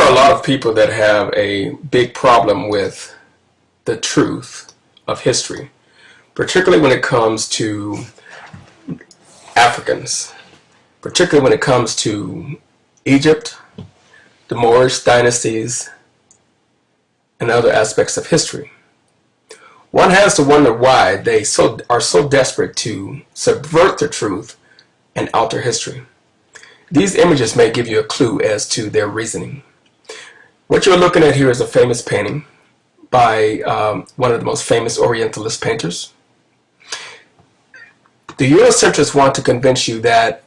are a lot of people that have a big problem with the truth of history, particularly when it comes to Africans, particularly when it comes to Egypt, the Moorish dynasties, and other aspects of history. One has to wonder why they are so desperate to subvert the truth and alter history. These images may give you a clue as to their reasoning. What you're looking at here is a famous painting by one of the most famous Orientalist painters. The Eurocentrists want to convince you that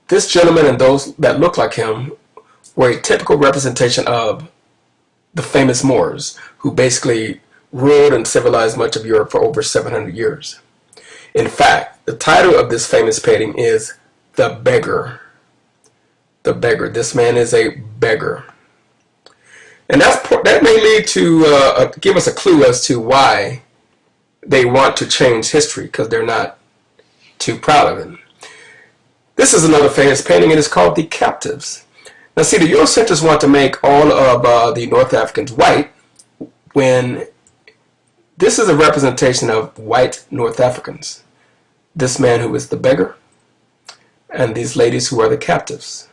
this gentleman and those that look like him were a typical representation of the famous Moors, who basically ruled and civilized much of Europe for over 700 years. In fact, the title of this famous painting is The Beggar. The Beggar. This man is a beggar. And that may lead to give us a clue as to why they want to change history, because they're not too proud of it. This is another famous painting, and it's called The Captives. Now see, the Eurocentrists want to make all of the North Africans white, when this is a representation of white North Africans. This man who is the beggar, and these ladies who are the captives.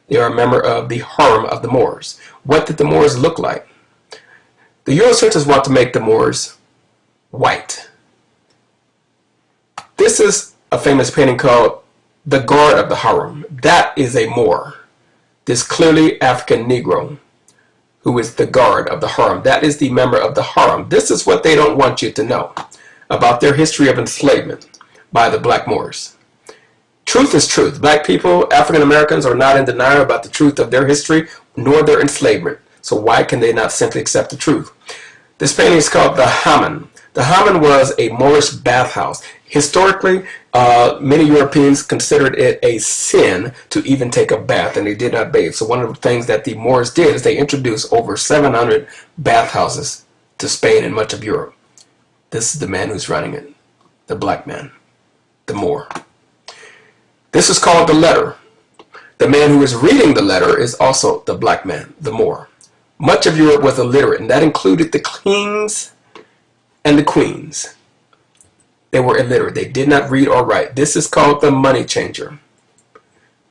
They are a member of the harem of the Moors. What did the Moors look like? The Eurocentrists want to make the Moors white. This is a famous painting called The Guard of the Harem. That is a Moor. This clearly African Negro who is the guard of the harem. That is the member of the harem. This is what they don't want you to know about their history of enslavement by the black Moors. Truth is truth. Black people, African Americans, are not in denial about the truth of their history nor their enslavement. So why can they not simply accept the truth? This painting is called the Hammam. The Hammam was a Moorish bathhouse. Historically, many Europeans considered it a sin to even take a bath, and they did not bathe. So one of the things that the Moors did is they introduced over 700 bathhouses to Spain and much of Europe. This is the man who's running it, the black man, the Moor. This is called the letter. The man who is reading the letter is also the black man, the Moor. Much of Europe was illiterate, and that included the kings and the queens. They were illiterate. They did not read or write. This is called the money changer.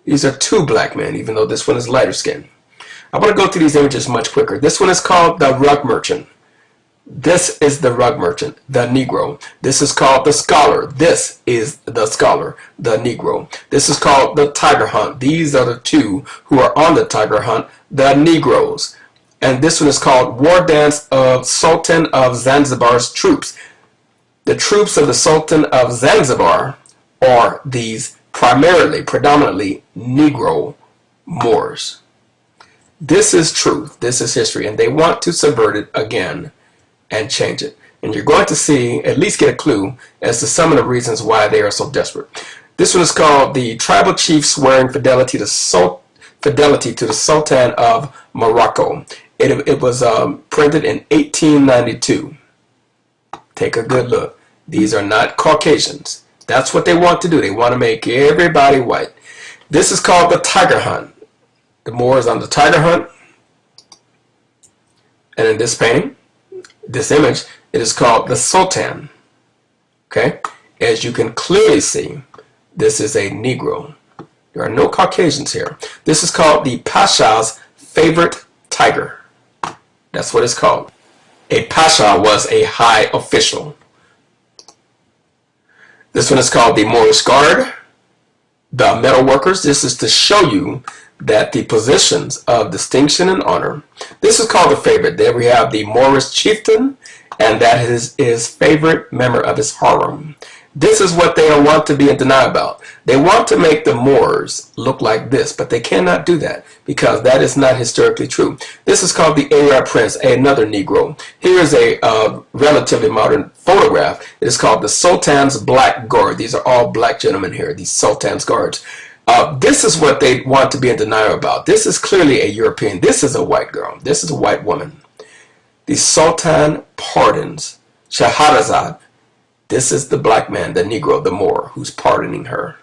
These are two black men, even though this one is lighter skinned. I want to go through these images much quicker. This one is called the rug merchant. This is the rug merchant, the Negro. This is called the scholar. This is the scholar, the Negro. This is called the tiger hunt. These are the two who are on the tiger hunt, the Negroes. And this one is called War Dance of Sultan of Zanzibar's Troops. The troops of the Sultan of Zanzibar are these predominantly Negro Moors. This is truth. This is history. And they want to subvert it again and change it. And you're going to see, at least get a clue as to some of the reasons why they are so desperate. This one is called the Tribal Chief Swearing Fidelity to the Sultan of Morocco. It was printed in 1892. Take a good look. These are not Caucasians. That's what they want to do. They want to make everybody white. This is called the tiger hunt. The Moor is on the tiger hunt. And in this painting, this image, it is called the Sultan. Okay? As you can clearly see, this is a Negro. There are no Caucasians here. This is called the Pasha's favorite tiger. That's what it's called. A Pasha was a high official. This one is called the Moorish Guard, the metal workers. This is to show you that the positions of distinction and honor. This is called the favorite. There we have the Moorish chieftain, and that is his favorite member of his harem. This is what they want to be in denial about. They want to make the Moors look like this, but they cannot do that because that is not historically true. This is called the Arab Prince, another Negro. Here is a relatively modern photograph. It is called the Sultan's Black Guard. These are all black gentlemen here, these Sultan's Guards. This is what they want to be in denial about. This is clearly a European. This is a white girl. This is a white woman. The Sultan pardons Shahrazad. This is the black man, the Negro, the Moor, who's pardoning her.